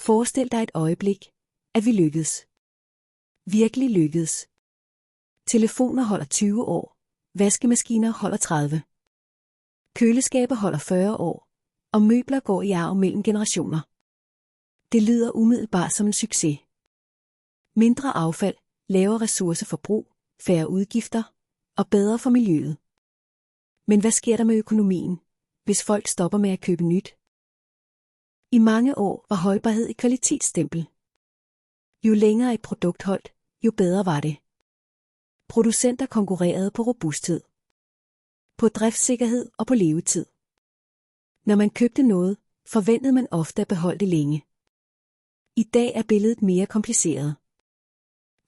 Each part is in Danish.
Forestil dig et øjeblik, at vi lykkedes. Virkelig lykkedes. Telefoner holder 20 år, vaskemaskiner holder 30. Køleskaber holder 40 år, og møbler går i arv mellem generationer. Det lyder umiddelbart som en succes. Mindre affald, lavere ressourceforbrug, færre udgifter og bedre for miljøet. Men hvad sker der med økonomien, hvis folk stopper med at købe nyt? I mange år var holdbarhed et kvalitetsstempel. Jo længere et produkt holdt, jo bedre var det. Producenter konkurrerede på robusthed, på driftssikkerhed og på levetid. Når man købte noget, forventede man ofte at beholde det længe. I dag er billedet mere kompliceret.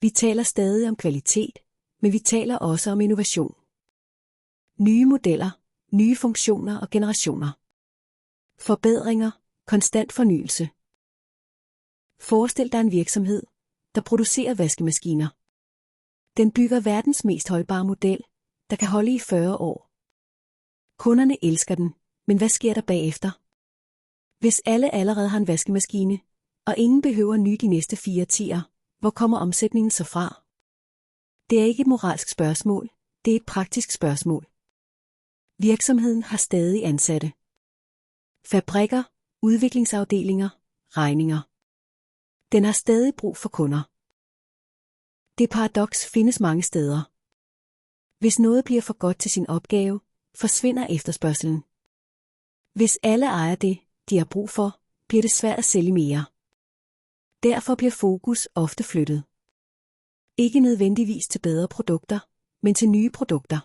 Vi taler stadig om kvalitet, men vi taler også om innovation. Nye modeller, nye funktioner og generationer. Forbedringer, konstant fornyelse. Forestil dig en virksomhed, der producerer vaskemaskiner. Den bygger verdens mest holdbare model, der kan holde i 40 år. Kunderne elsker den, men hvad sker der bagefter? Hvis alle allerede har en vaskemaskine, og ingen behøver ny de næste 4 årtier, hvor kommer omsætningen så fra? Det er ikke et moralsk spørgsmål, det er et praktisk spørgsmål. Virksomheden har stadig ansatte. Fabrikker, udviklingsafdelinger, regninger. Den har stadig brug for kunder. Det paradoks findes mange steder. Hvis noget bliver for godt til sin opgave, forsvinder efterspørgselen. Hvis alle ejer det, de har brug for, bliver det svært at sælge mere. Derfor bliver fokus ofte flyttet. Ikke nødvendigvis til bedre produkter, men til nye produkter.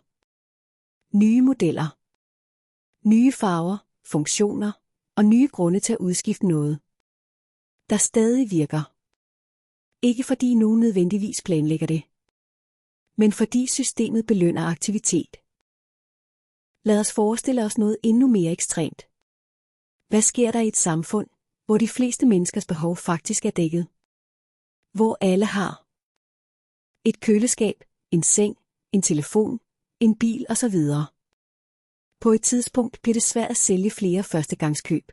Nye modeller. Nye farver, funktioner og nye grunde til at udskifte noget, der stadig virker. Ikke fordi nogen nødvendigvis planlægger det, men fordi systemet belønner aktivitet. Lad os forestille os noget endnu mere ekstremt. Hvad sker der i et samfund, hvor de fleste menneskers behov faktisk er dækket? Hvor alle har et køleskab, en seng, en telefon, en bil osv. På et tidspunkt bliver det svært at sælge flere førstegangskøb.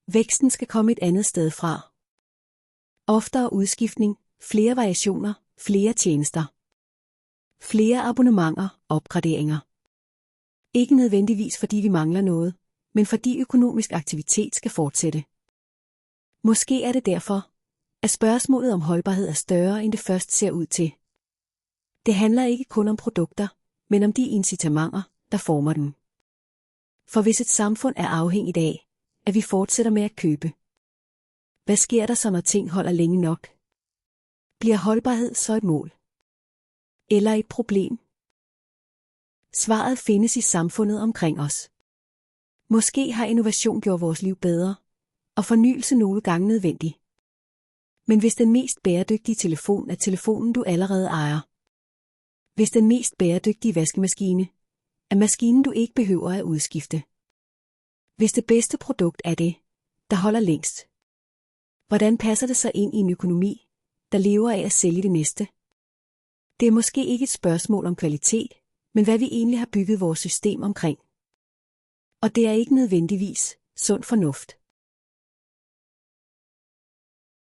Væksten skal komme et andet sted fra. Oftere udskiftning, flere variationer, flere tjenester. Flere abonnementer, opgraderinger. Ikke nødvendigvis fordi vi mangler noget, men fordi økonomisk aktivitet skal fortsætte. Måske er det derfor, at spørgsmålet om holdbarhed er større end det først ser ud til. Det handler ikke kun om produkter, men om de incitamenter, der former dem. For hvis et samfund er afhængigt af, at vi fortsætter med at købe, hvad sker der så, når ting holder længe nok? Bliver holdbarhed så et mål? Eller et problem? Svaret findes i samfundet omkring os. Måske har innovation gjort vores liv bedre, og fornyelse nogle gange nødvendig. Men hvis den mest bæredygtige telefon er telefonen, du allerede ejer, hvis den mest bæredygtige vaskemaskine er maskinen, du ikke behøver at udskifte, hvis det bedste produkt er det, der holder længst, hvordan passer det så ind i en økonomi, der lever af at sælge det næste? Det er måske ikke et spørgsmål om kvalitet, men hvad vi egentlig har bygget vores system omkring. Og det er ikke nødvendigvis sund fornuft.